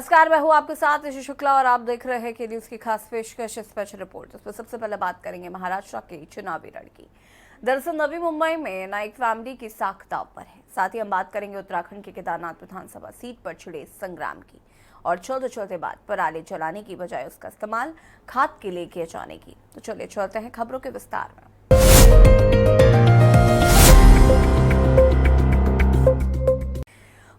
नमस्कार, मैं हूं आपके साथ ऋषि शुक्ला और आप देख रहे हैं के न्यूज की खास पेशकश स्पेशल रिपोर्ट। जिसमें सबसे पहले बात करेंगे महाराष्ट्र के चुनावी रण की। दरअसल नवी मुंबई में नाइक फैमिली की साख दांव पर है। साथ ही हम बात करेंगे उत्तराखंड के केदारनाथ विधानसभा सीट पर छिड़े संग्राम की और चलते बात पराली जलाने की बजाय उसका इस्तेमाल खाद के लिए किए जाने की। तो चलिए चलते हैं खबरों के विस्तार में।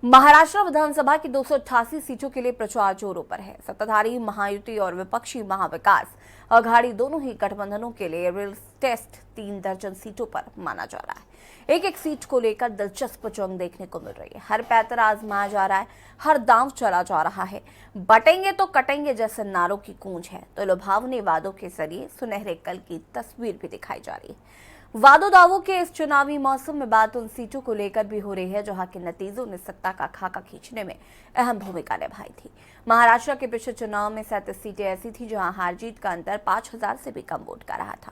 महाराष्ट्र विधानसभा की 288 सीटों के लिए प्रचार जोरों पर है। सत्ताधारी महायुति और विपक्षी महाविकास अघाड़ी दोनों ही गठबंधनों के लिए रियल टेस्ट 3 दर्जन सीटों पर माना जा रहा है। एक सीट को लेकर दिलचस्प जंग देखने को मिल रही है। हर पैतर आजमाया जा रहा है, हर दांव चला जा रहा है। बटेंगे तो कटेंगे जैसे नारों की गूंज है तो लुभावने वादों के जरिए सुनहरे कल की तस्वीर भी दिखाई जा रही है। वादों दावों के इस चुनावी मौसम में बात उन सीटों को लेकर भी हो रही है जहां के नतीजों ने सत्ता का खाका खींचने में अहम भूमिका निभाई थी। महाराष्ट्र के पिछले चुनाव में 37 सीटें ऐसी थी जहां हार जीत का अंतर 5000 से भी कम वोट का रहा था।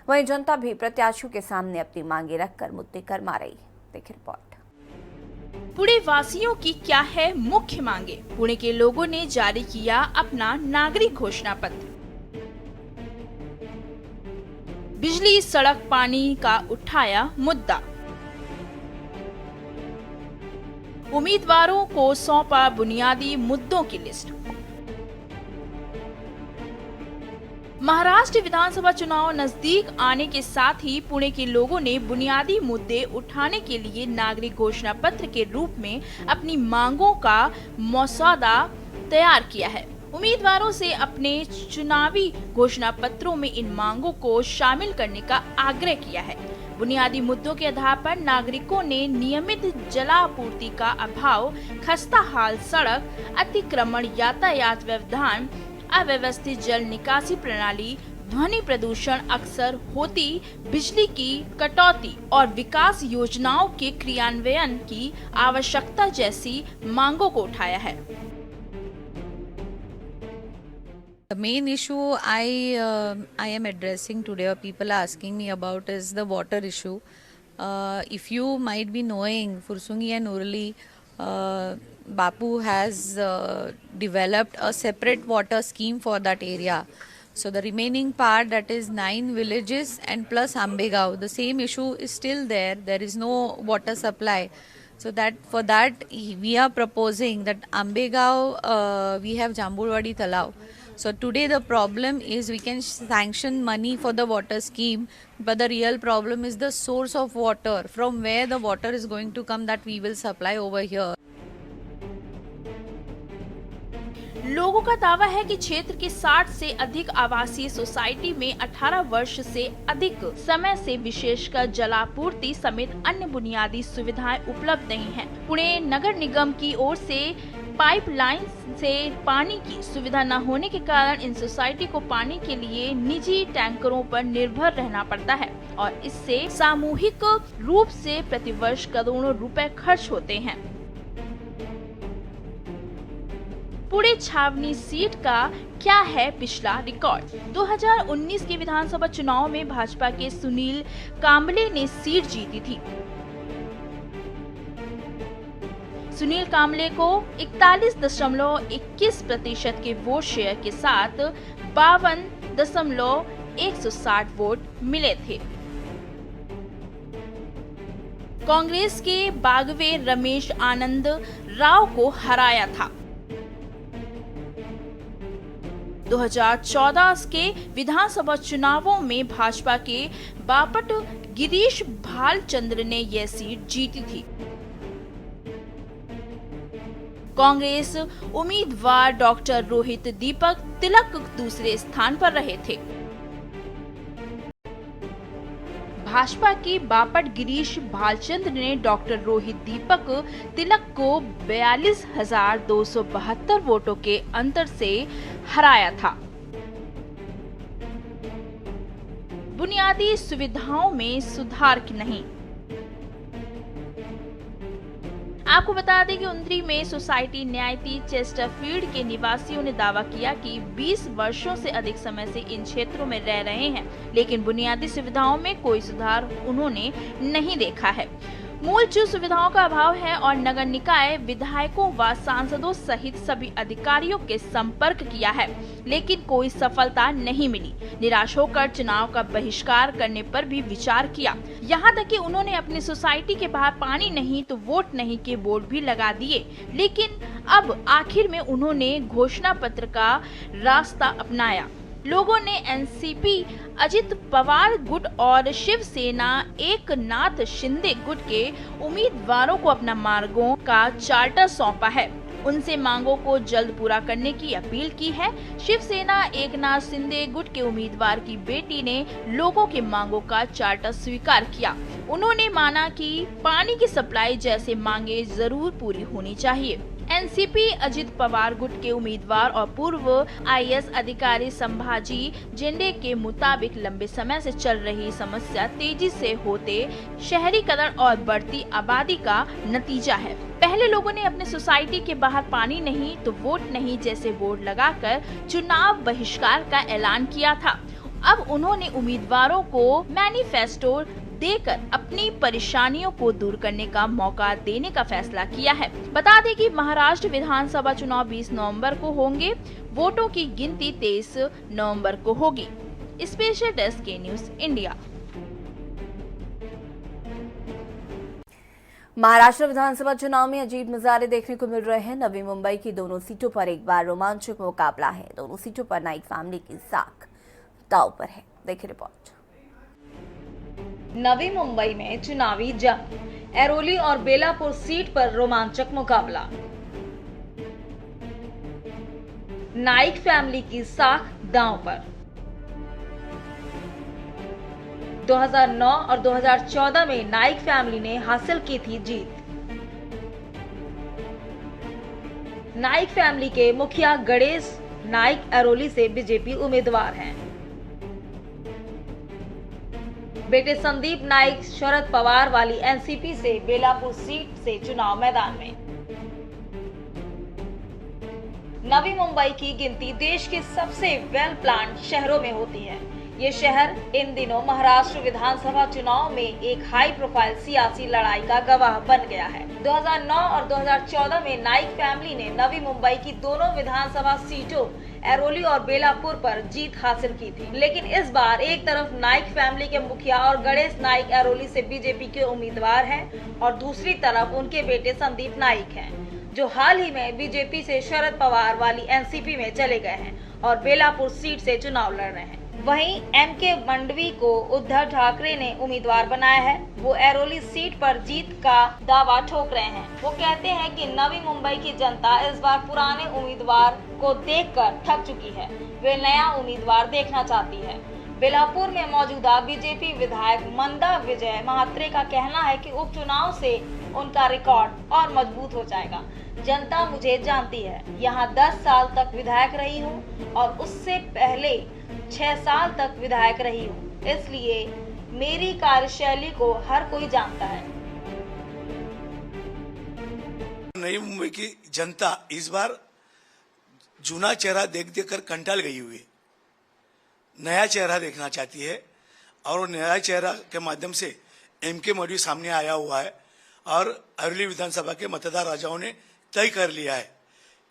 वहीं जनता भी प्रत्याशियों के सामने अपनी मांगे रखकर मुद्दे गरमा रही। देखिए रिपोर्ट। पुणे वासियों की क्या है मुख्य मांगे? पुणे के लोगों ने जारी किया अपना नागरिक घोषणा पत्र। बिजली, सड़क, पानी का उठाया मुद्दा। उम्मीदवारों को सौंपा बुनियादी मुद्दों की लिस्ट। महाराष्ट्र विधानसभा चुनाव नजदीक आने के साथ ही पुणे के लोगों ने बुनियादी मुद्दे उठाने के लिए नागरिक घोषणा पत्र के रूप में अपनी मांगों का मसौदा तैयार किया है। उम्मीदवारों से अपने चुनावी घोषणा पत्रों में इन मांगों को शामिल करने का आग्रह किया है। बुनियादी मुद्दों के आधार पर नागरिकों ने नियमित जलापूर्ति का अभाव, खस्ता हाल सड़क, अतिक्रमण, यातायात व्यवधान, अव्यवस्थित जल निकासी प्रणाली, ध्वनि प्रदूषण अक्सर होती बिजली की कटौती और विकास योजनाओं के क्रियान्वयन की आवश्यकता जैसी मांगों को उठाया है। The main issue I am addressing today, or people are asking me about, is the water issue. If you might be knowing, Fursungi and Urali, Bapu has developed a separate water scheme for that area. So the remaining part, that is 9 villages and plus Ambegaon, the same issue is still there. There is no water supply. So that for that we are proposing that Ambegaon we have Jambulwadi Talao. So today the problem is we can sanction money for the water scheme, but the real problem is the source of water, from where the water is going to come, that we will supply over here. लोगों का दावा है कि क्षेत्र के 60 से अधिक आवासीय सोसाइटी में 18 वर्ष से अधिक समय से विशेषकर जलापूर्ति समेत अन्य बुनियादी सुविधाएं उपलब्ध नहीं हैं। पुणे नगर निगम की ओर से पाइपलाइन से पानी की सुविधा न होने के कारण इन सोसाइटी को पानी के लिए निजी टैंकरों पर निर्भर रहना पड़ता है और इससे सामूहिक रूप से प्रतिवर्ष करोड़ों रुपए खर्च होते हैं। पुणे छावनी सीट का क्या है पिछला रिकॉर्ड? 2019 के विधानसभा चुनाव में भाजपा के सुनील कांबले ने सीट जीती थी। सुनील कांबले को 41.21% के वोट शेयर के साथ 52.160 वोट मिले थे। कांग्रेस के बागवे रमेश आनंद राव को हराया था। 2014 के विधानसभा चुनावों में भाजपा के बापट गिरीश भालचंद्र ने यह सीट जीती थी। कांग्रेस उम्मीदवार डॉक्टर रोहित दीपक तिलक दूसरे स्थान पर रहे थे। भाजपा के बापट गिरीश भालचंद्र ने डॉक्टर रोहित दीपक तिलक को 42,272 वोटों के अंतर से हराया था। बुनियादी सुविधाओं में सुधार की नहीं। आपको बता दें कि उंद्री में सोसाइटी न्यायती चेस्टरफील्ड के निवासियों ने दावा किया कि 20 वर्षों से अधिक समय से इन क्षेत्रों में रह रहे हैं, लेकिन बुनियादी सुविधाओं में कोई सुधार उन्होंने नहीं देखा है। मूलभूत सुविधाओं का अभाव है और नगर निकाय विधायकों व सांसदों सहित सभी अधिकारियों के संपर्क किया है, लेकिन कोई सफलता नहीं मिली। निराश होकर चुनाव का बहिष्कार करने पर भी विचार किया। यहाँ तक कि उन्होंने अपनी सोसाइटी के बाहर पानी नहीं तो वोट नहीं के बोर्ड भी लगा दिए, लेकिन अब आखिर में उन्होंने घोषणा पत्र का रास्ता अपनाया। लोगों ने एनसीपी अजित पवार गुट और शिवसेना एकनाथ शिंदे गुट के उम्मीदवारों को अपना मांगों का चार्टर सौंपा है। उनसे मांगों को जल्द पूरा करने की अपील की है। शिवसेना एकनाथ शिंदे गुट के उम्मीदवार की बेटी ने लोगों के मांगों का चार्टर स्वीकार किया। उन्होंने माना कि पानी की सप्लाई जैसे मांगे जरूर पूरी होनी चाहिए। एनसीपी अजित पवार गुट के उम्मीदवार और पूर्व आईएएस अधिकारी संभाजी जेंडे के मुताबिक लंबे समय से चल रही समस्या तेजी से होते शहरीकरण और बढ़ती आबादी का नतीजा है। पहले लोगों ने अपने सोसाइटी के बाहर पानी नहीं तो वोट नहीं जैसे बोर्ड लगाकर चुनाव बहिष्कार का ऐलान किया था। अब उन्होंने उम्मीदवारों को मैनिफेस्टो देकर अपनी परेशानियों को दूर करने का मौका देने का फैसला किया है। बता दें कि महाराष्ट्र विधानसभा चुनाव 20 नवंबर को होंगे। वोटों की गिनती 23 नवंबर को होगी। स्पेशल डेस्क के न्यूज इंडिया। महाराष्ट्र विधानसभा चुनाव में अजीब नजारे देखने को मिल रहे हैं। नवी मुंबई की दोनों सीटों पर एक बार रोमांचक मुकाबला है। दोनों सीटों पर नाइक फैमिली की साख दांव पर है। देखिए रिपोर्ट। नवी मुंबई में चुनावी जंग, एरोली और बेलापुर सीट पर रोमांचक मुकाबला। नाइक फैमिली की साख दांव पर। 2009 और 2014 में नाइक फैमिली ने हासिल की थी जीत। नाइक फैमिली के मुखिया गणेश नाइक एरोली से बीजेपी उम्मीदवार हैं। बेटे संदीप नाइक शरद पवार वाली एनसीपी से बेलापुर सीट से चुनाव मैदान में। नवी मुंबई की गिनती देश के सबसे वेल प्लान्ड शहरों में होती है। ये शहर इन दिनों महाराष्ट्र विधानसभा चुनाव में एक हाई प्रोफाइल सियासी लड़ाई का गवाह बन गया है। 2009 और 2014 में नाइक फैमिली ने नवी मुंबई की दोनों विधानसभा सीटों एरोली और बेलापुर पर जीत हासिल की थी, लेकिन इस बार एक तरफ नाइक फैमिली के मुखिया और गणेश नाइक एरोली से बीजेपी के उम्मीदवार हैं और दूसरी तरफ उनके बेटे संदीप नाइक हैं, जो हाल ही में बीजेपी से शरद पवार वाली एनसीपी में चले गए हैं और बेलापुर सीट से चुनाव लड़ रहे हैं। वहीं एमके मंडवी को उद्धव ठाकरे ने उम्मीदवार बनाया है। वो एरोली सीट पर जीत का दावा ठोक रहे हैं। वो कहते हैं कि नवी मुंबई की जनता इस बार पुराने उम्मीदवार को देखकर थक चुकी है। वे नया उम्मीदवार देखना चाहती है। बेलापुर में मौजूदा बीजेपी विधायक मंदा विजय महात्रे का कहना है कि उपचुनाव से उनका रिकॉर्ड और मजबूत हो जाएगा। जनता मुझे जानती है। यहाँ 10 साल तक विधायक रही हूँ और उससे पहले 6 साल तक विधायक रही हूँ, इसलिए मेरी कार्यशैली को हर कोई जानता है। नई मुंबई की जनता इस बार जूना चेहरा देख देखकर कंटाल गई हुई है। नया चेहरा देखना चाहती है और नया चेहरा के माध्यम से एमके मौर्य सामने आया हुआ है और अरवली विधानसभा के मतदार राजाओं ने तय कर लिया है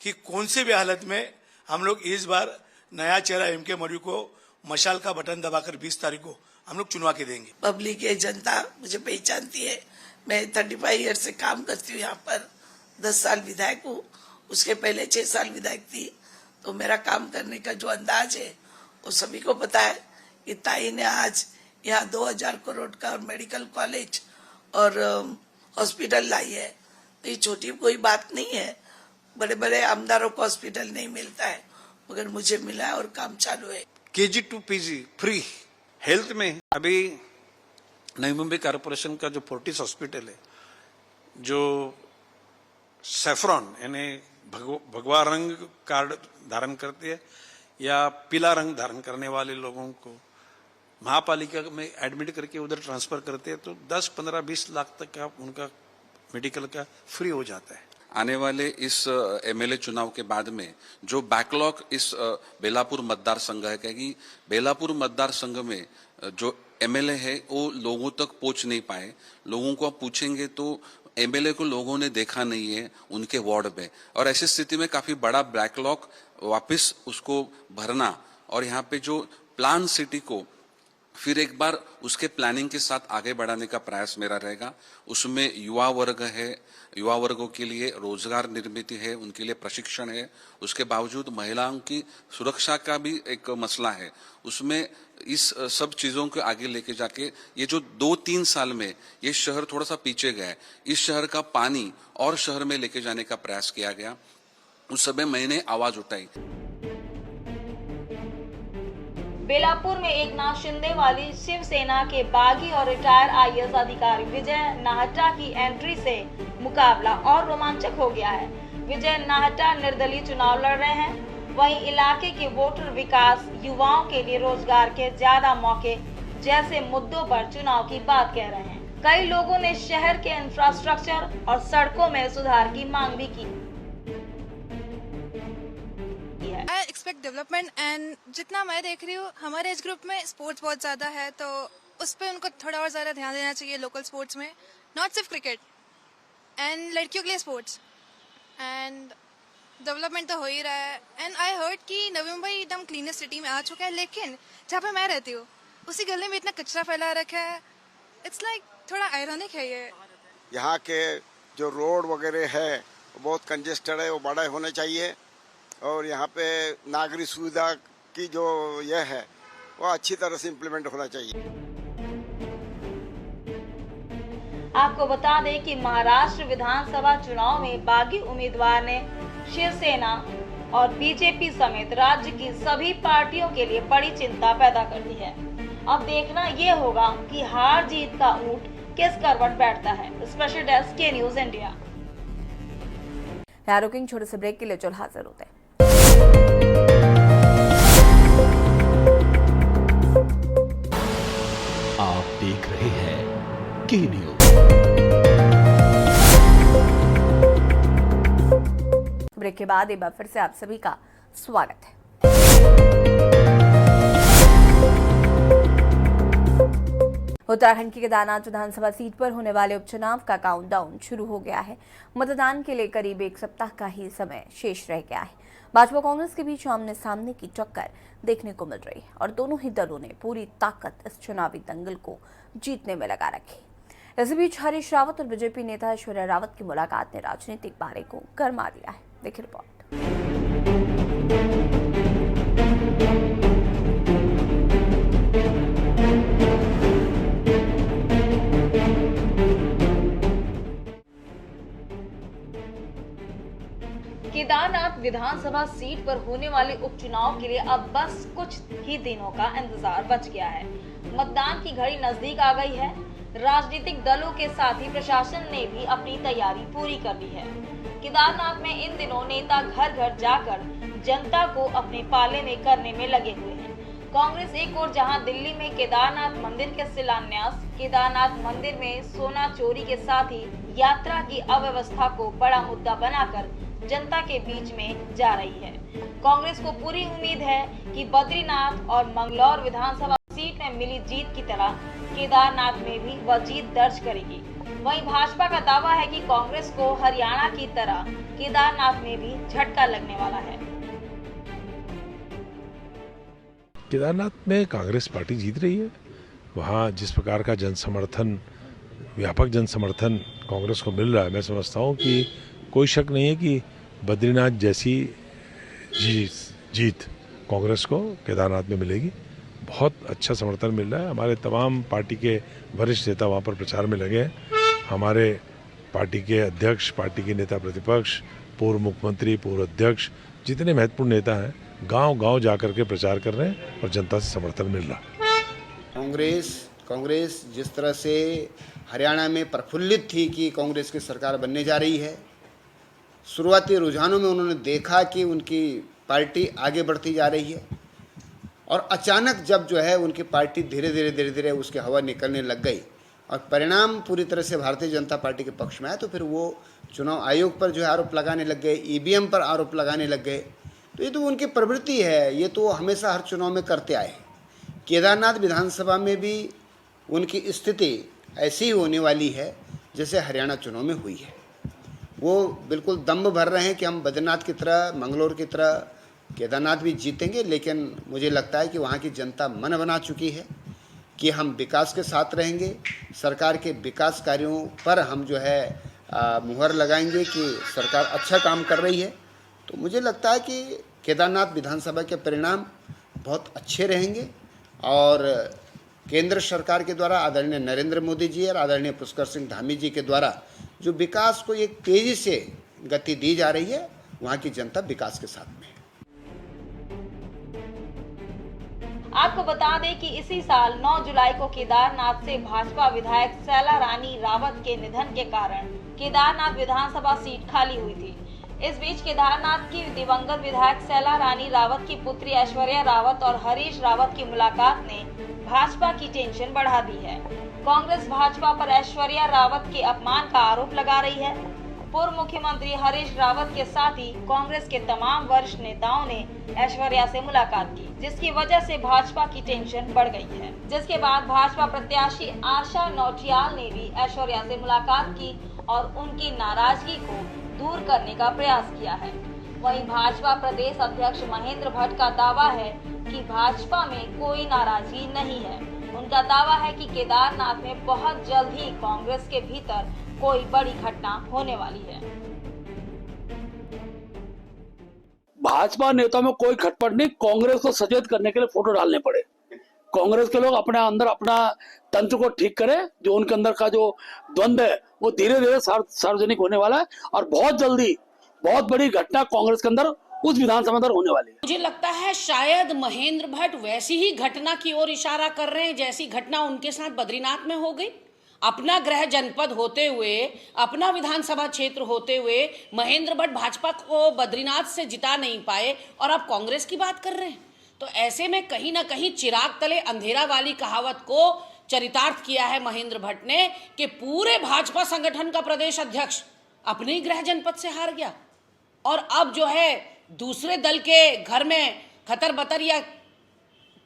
कि कौन से भी हालत में हम लोग इस बार नया चेहरा एमके मौर्य को मशाल का बटन दबाकर 20 तारीख को हम लोग चुनवा के देंगे। पब्लिक है, जनता मुझे पहचानती है। मैं 35 ईयर से काम करती हूँ यहाँ पर। 10 साल विधायक हूँ, उसके पहले 6 साल विधायक थी। तो मेरा काम करने का जो अंदाज है वो सभी को पता है कि ताई ने आज यहाँ 2000 करोड़ का मेडिकल कॉलेज और हॉस्पिटल लाई है। तो ये छोटी कोई बात नहीं है। बड़े बड़े आमदारों को हॉस्पिटल नहीं मिलता है, मगर मुझे मिला है और काम चालू है। KG to PG free health में अभी नई मुंबई कारपोरेशन का जो फोर्टिस हॉस्पिटल है, जो सैफ्रॉन यानी भगवा रंग कार्ड धारण करती है या पीला रंग धारण करने वाले लोगों को महापालिका में एडमिट करके उधर ट्रांसफर करते हैं, तो 10, 15, 20 लाख तक का उनका मेडिकल का फ्री हो जाता है। आने वाले इस एमएलए चुनाव के बाद में जो बैकलॉग इस बेलापुर मतदार संघ है, क्योंकि बेलापुर मतदार संघ में जो एमएलए है वो लोगों तक पहुंच नहीं पाए। लोगों को आप पूछेंगे तो एमएलए को लोगों ने देखा नहीं है उनके वार्ड में, और ऐसी स्थिति में काफी बड़ा बैकलॉग वापस उसको भरना और यहाँ पे जो प्लान सिटी को फिर एक बार उसके प्लानिंग के साथ आगे बढ़ाने का प्रयास मेरा रहेगा। उसमें युवा वर्ग है, युवा वर्गों के लिए रोजगार निर्मित है, उनके लिए प्रशिक्षण है, उसके बावजूद महिलाओं की सुरक्षा का भी एक मसला है। उसमें इस सब चीजों को आगे लेके जाके ये जो 2-3 साल में ये शहर थोड़ा सा पीछे गया है, इस शहर का पानी और शहर में लेके जाने का प्रयास किया गया। उस समय मैंने आवाज उठाई। बेलापुर में एकनाथ शिंदे वाली शिवसेना के बागी और रिटायर्ड आईएएस अधिकारी विजय नाहटा की एंट्री से मुकाबला और रोमांचक हो गया है। विजय नाहटा निर्दलीय चुनाव लड़ रहे हैं, वहीं इलाके के वोटर विकास, युवाओं के लिए रोजगार के ज्यादा मौके जैसे मुद्दों पर चुनाव की बात कह रहे हैं। कई लोगों ने शहर के इंफ्रास्ट्रक्चर और सड़कों में सुधार की मांग भी की। आई एक्सपेक्ट डेवलपमेंट एंड जितना मैं देख रही हूँ हमारे एज ग्रुप में स्पोर्ट्स बहुत ज़्यादा है, तो उस पर उनको थोड़ा और ज़्यादा ध्यान देना चाहिए लोकल स्पोर्ट्स में, नॉट सिर्फ क्रिकेट एंड लड़कियों के लिए स्पोर्ट्स एंड डेवलपमेंट तो हो ही रहा है। एंड आई हर्ड कि नवी मुंबई एकदम क्लीनेस्ट सिटी में आ चुका है, लेकिन जहाँ पे मैं रहती हूँ उसी गली में इतना कचरा फैला रखा है। इट्स लाइक थोड़ा आयरॉनिक है ये। यहाँ के जो रोड वगैरह है वो बहुत कंजेस्टेड है, वो बड़े होने चाहिए, और यहाँ पे नागरिक सुविधा की जो यह है वो अच्छी तरह से इम्प्लीमेंट होना चाहिए। आपको बता दें कि महाराष्ट्र विधानसभा चुनाव में बागी उम्मीदवार ने शिवसेना और बीजेपी समेत राज्य की सभी पार्टियों के लिए बड़ी चिंता पैदा कर दी है। अब देखना ये होगा कि हार जीत का ऊंट किस करवट बैठता है। स्पेशल डेस्क के न्यूज इंडिया। यहाँ रुकेंगे छोटे से ब्रेक के लिए, चल हाजिर होते हैं। आप देख रहे हैं के न्यूज। ब्रेक के बाद एक बार फिर से आप सभी का स्वागत है। उत्तराखंड की केदारनाथ विधानसभा सीट पर होने वाले उपचुनाव का काउंटडाउन शुरू हो गया है। मतदान के लिए करीब 1 सप्ताह का ही समय शेष रह गया है। भाजपा कांग्रेस के बीच आमने सामने की टक्कर देखने को मिल रही है और दोनों ही दलों ने पूरी ताकत इस चुनावी दंगल को जीतने में लगा रखी। इसी बीच हरीश रावत और बीजेपी नेता ऐश्वर्या रावत की मुलाकात ने राजनीतिक पारे को गरमा दिया है। देखिए रिपोर्ट। केदारनाथ विधानसभा सीट पर होने वाले उपचुनाव के लिए अब बस कुछ ही दिनों का इंतजार बच गया है। मतदान की घड़ी नजदीक आ गई है। राजनीतिक दलों के साथ ही प्रशासन ने भी अपनी तैयारी पूरी कर ली है। केदारनाथ में इन दिनों नेता घर घर जाकर जनता को अपने पाले में करने में लगे हुए हैं। कांग्रेस एक ओर जहां दिल्ली में केदारनाथ मंदिर के शिलान्यास, केदारनाथ मंदिर में सोना चोरी के साथ ही यात्रा की अव्यवस्था को बड़ा मुद्दा बनाकर जनता के बीच में जा रही है। कांग्रेस को पूरी उम्मीद है कि बद्रीनाथ और मंगलौर विधानसभा सीट में मिली जीत की तरह केदारनाथ में भी वह जीत दर्ज करेगी। वहीं भाजपा का दावा है कि कांग्रेस को हरियाणा की तरह केदारनाथ में भी झटका लगने वाला है। केदारनाथ में कांग्रेस पार्टी जीत रही है। वहाँ जिस प्रकार का जन समर्थन, व्यापक जन समर्थन कांग्रेस को मिल रहा है, मैं समझता हूँ कि कोई शक नहीं है कि बद्रीनाथ जैसी जीत कांग्रेस को केदारनाथ में मिलेगी। बहुत अच्छा समर्थन मिल रहा है। हमारे तमाम पार्टी के वरिष्ठ नेता वहाँ पर प्रचार में लगे हैं। हमारे पार्टी के अध्यक्ष, पार्टी के नेता प्रतिपक्ष, पूर्व मुख्यमंत्री, पूर्व अध्यक्ष, जितने महत्वपूर्ण नेता हैं गांव-गांव जाकर के प्रचार कर रहे हैं और जनता से समर्थन मिल रहा है। कांग्रेस जिस तरह से हरियाणा में प्रफुल्लित थी कि कांग्रेस की सरकार बनने जा रही है, शुरुआती रुझानों में उन्होंने देखा कि उनकी पार्टी आगे बढ़ती जा रही है और अचानक जब जो है उनकी पार्टी धीरे धीरे उसकी हवा निकलने लग गई और परिणाम पूरी तरह से भारतीय जनता पार्टी के पक्ष में आया, तो फिर वो चुनाव आयोग पर जो है आरोप लगाने लग गए, ईवीएम पर आरोप लगाने लग गए। तो ये तो उनकी प्रवृत्ति है, ये तो हमेशा हर चुनाव में करते आए हैं। केदारनाथ विधानसभा में भी उनकी स्थिति ऐसी ही होने वाली है जैसे हरियाणा चुनाव में हुई है। वो बिल्कुल दम भर रहे हैं कि हम बद्रीनाथ की तरह, मंगलौर की तरह केदारनाथ भी जीतेंगे, लेकिन मुझे लगता है कि वहाँ की जनता मन बना चुकी है कि हम विकास के साथ रहेंगे। सरकार के विकास कार्यों पर हम जो है मुहर लगाएंगे कि सरकार अच्छा काम कर रही है। तो मुझे लगता है कि केदारनाथ विधानसभा के परिणाम बहुत अच्छे रहेंगे और केंद्र सरकार के द्वारा आदरणीय नरेंद्र मोदी जी और आदरणीय पुष्कर सिंह धामी जी के द्वारा जो विकास को एक तेजी से गति दी जा रही है, वहाँ की जनता विकास के साथ में है। आपको बता दें कि इसी साल 9 जुलाई को केदारनाथ से भाजपा विधायक सैला रानी रावत के निधन के कारण केदारनाथ विधानसभा सीट खाली हुई थी। इस बीच केदारनाथ की दिवंगत विधायक सैला रानी रावत की पुत्री ऐश्वर्या रावत और हरीश रावत की मुलाकात ने भाजपा की टेंशन बढ़ा दी है। कांग्रेस भाजपा पर ऐश्वर्या रावत के अपमान का आरोप लगा रही है। पूर्व मुख्यमंत्री हरीश रावत के साथ ही कांग्रेस के तमाम वरिष्ठ नेताओं ने ऐश्वर्या से मुलाकात की, जिसकी वजह से भाजपा की टेंशन बढ़ गई है। जिसके बाद भाजपा प्रत्याशी आशा नौटियाल ने भी ऐश्वर्या से मुलाकात की और उनकी नाराजगी को दूर करने का प्रयास किया है। वहीं भाजपा प्रदेश अध्यक्ष महेंद्र भट्ट का दावा है कि भाजपा में कोई नाराजगी नहीं है। उनका दावा है कि केदारनाथ में बहुत जल्द ही कांग्रेस के भीतर कोई बड़ी घटना होने वाली है। भाजपा नेताओं में कोई खटपट नहीं, कांग्रेस को सचेत करने के लिए फोटो डालने पड़े। कांग्रेस के लोग अपने अंदर अपना तंत्र को ठीक करें। जो उनके अंदर का जो द्वंद्व है वो धीरे धीरे सार्वजनिक होने वाला है और बहुत जल्दी बहुत बड़ी घटना कांग्रेस के अंदर उस विधानसभा अंदर होने वाली है। मुझे लगता है शायद महेंद्र भट्ट वैसी ही घटना की ओर इशारा कर रहे हैं जैसी घटना उनके साथ बद्रीनाथ में हो गई। अपना गृह जनपद होते हुए, अपना विधानसभा क्षेत्र होते हुए महेंद्र भट्ट भाजपा को बद्रीनाथ से जिता नहीं पाए और अब कांग्रेस की बात कर रहे हैं। तो ऐसे में कहीं ना कहीं चिराग तले अंधेरा वाली कहावत को चरितार्थ किया है महेंद्र भट्ट ने कि पूरे भाजपा संगठन का प्रदेश अध्यक्ष अपने ही गृह जनपद से हार गया और अब जो है दूसरे दल के घर में खतर बतर या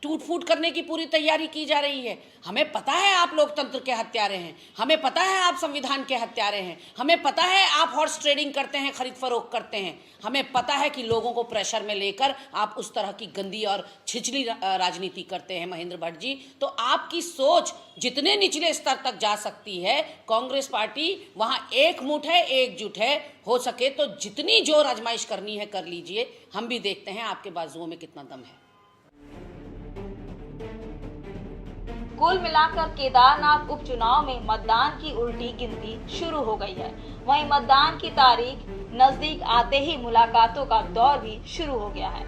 टूट फूट करने की पूरी तैयारी की जा रही है। हमें पता है आप लोकतंत्र के हत्यारे हैं, हमें पता है आप संविधान के हत्यारे हैं, हमें पता है आप हॉर्स ट्रेडिंग करते हैं, खरीद फरोख्त करते हैं, हमें पता है कि लोगों को प्रेशर में लेकर आप उस तरह की गंदी और छिछली राजनीति करते हैं महेंद्र भट्ट जी। तो आपकी सोच जितने निचले स्तर तक जा सकती है, कांग्रेस पार्टी वहां एकमुठ है, एकजुट है। हो सके तो जितनी जोर आजमाइश करनी है कर लीजिए, हम भी देखते हैं आपके बाजुओं में कितना दम है। कुल मिलाकर केदारनाथ उपचुनाव में मतदान की उल्टी गिनती शुरू हो गई है। वहीं मतदान की तारीख नजदीक आते ही मुलाकातों का दौर भी शुरू हो गया है।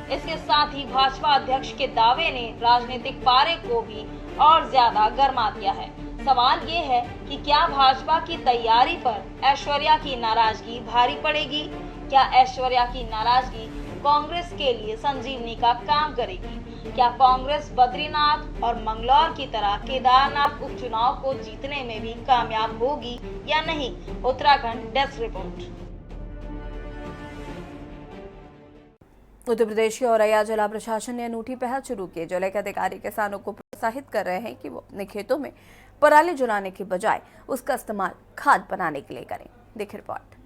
इसके साथ ही भाजपा अध्यक्ष के दावे ने राजनीतिक पारे को भी और ज्यादा गर्मा दिया है। सवाल ये है कि क्या भाजपा की तैयारी पर ऐश्वर्या की नाराजगी भारी पड़ेगी? क्या ऐश्वर्या की नाराजगी कांग्रेस के लिए संजीवनी का काम करेगी? क्या कांग्रेस बद्रीनाथ और मंगलौर की तरह केदारनाथ उपचुनाव को जीतने में भी कामयाब होगी या नहीं? Uttarakhand desk report. उत्तर प्रदेश के औरैया जिला प्रशासन ने अनूठी पहल शुरू की। जिले के अधिकारी किसानों को प्रोत्साहित कर रहे हैं कि वो अपने खेतों में पराली जलाने के बजाय उसका इस्तेमाल खाद बनाने के लिए करें। देखिए रिपोर्ट।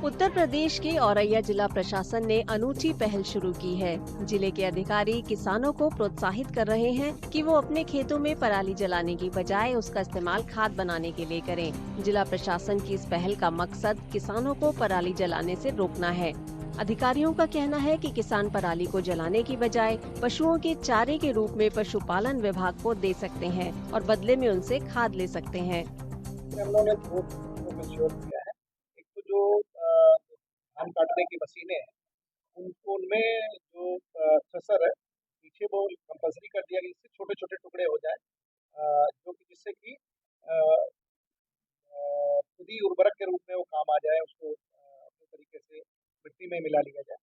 उत्तर प्रदेश के औरैया जिला प्रशासन ने अनूठी पहल शुरू की है। जिले के अधिकारी किसानों को प्रोत्साहित कर रहे हैं कि वो अपने खेतों में पराली जलाने की बजाय उसका इस्तेमाल खाद बनाने के लिए करें। जिला प्रशासन की इस पहल का मकसद किसानों को पराली जलाने से रोकना है। अधिकारियों का कहना है कि किसान पराली को जलाने की बजाय पशुओं के चारे के रूप में पशुपालन विभाग को दे सकते हैं और बदले में उनसे खाद ले सकते हैं। हम लोगों ने दो किया है। एक तो जो धान काटने की मशीनें हैं उनमें जो थ्रेसर है पीछे वो कंपल्सरी कर दिया कि इससे छोटे छोटे टुकड़े हो जाए, जो कि जिससे कि खुद ही उर्वरक के रूप में वो काम आ जाए, उसको अपने तरीके से मिट्टी में मिला लिया जाए।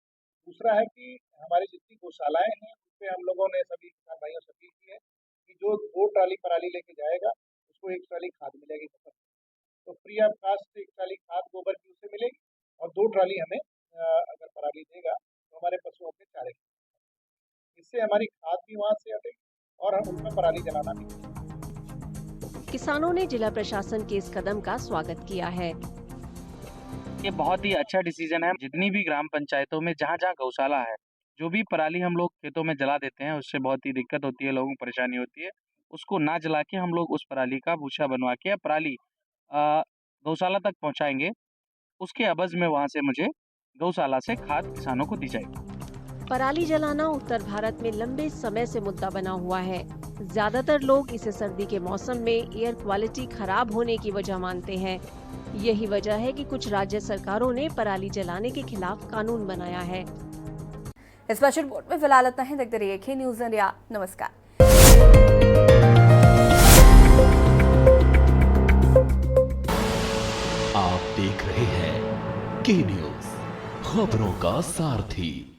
दूसरा है कि हमारी जितनी गौशालाएं हैं उस पर हम लोगों ने सभी किसान भाइयों से अपील की है कि जो 2 ट्राली पराली लेके जाएगा उसको 1 ट्राली खाद मिलेगी। तो फ्री ऑफ कास्ट 1 ट्राली खाद गोबर की उसे मिलेगी और 2 ट्राली हमें अगर पराली देगा तो हमारे पशुओं के चारे की। इससे हमारी खाद भी वहाँ से हटेगी और हम उसमें पराली जलाना भी। किसानों ने जिला प्रशासन के इस कदम का स्वागत किया है। ये बहुत ही अच्छा डिसीजन है। जितनी भी ग्राम पंचायतों में जहाँ जहाँ गौशाला है, जो भी पराली हम लोग खेतों में जला देते हैं, उससे बहुत ही दिक्कत होती है, लोगों को परेशानी होती है। उसको ना जला के हम लोग उस पराली का भूसा बनवा के पराली गौशाला तक पहुँचाएंगे। उसके अवज में वहाँ से मुझे गौशाला से खाद किसानों को दी जाएगी। पराली जलाना उत्तर भारत में लंबे समय से मुद्दा बना हुआ है। ज्यादातर लोग इसे सर्दी के मौसम में एयर क्वालिटी खराब होने की वजह मानते हैं। यही वजह है कि कुछ राज्य सरकारों ने पराली जलाने के खिलाफ कानून बनाया है। स्पेशल रिपोर्ट में फिलहाल इतना ही। देखते रहिए के न्यूज़ इंडिया। नमस्कार। आप देख रहे हैं के न्यूज़, खबरों का सारथी।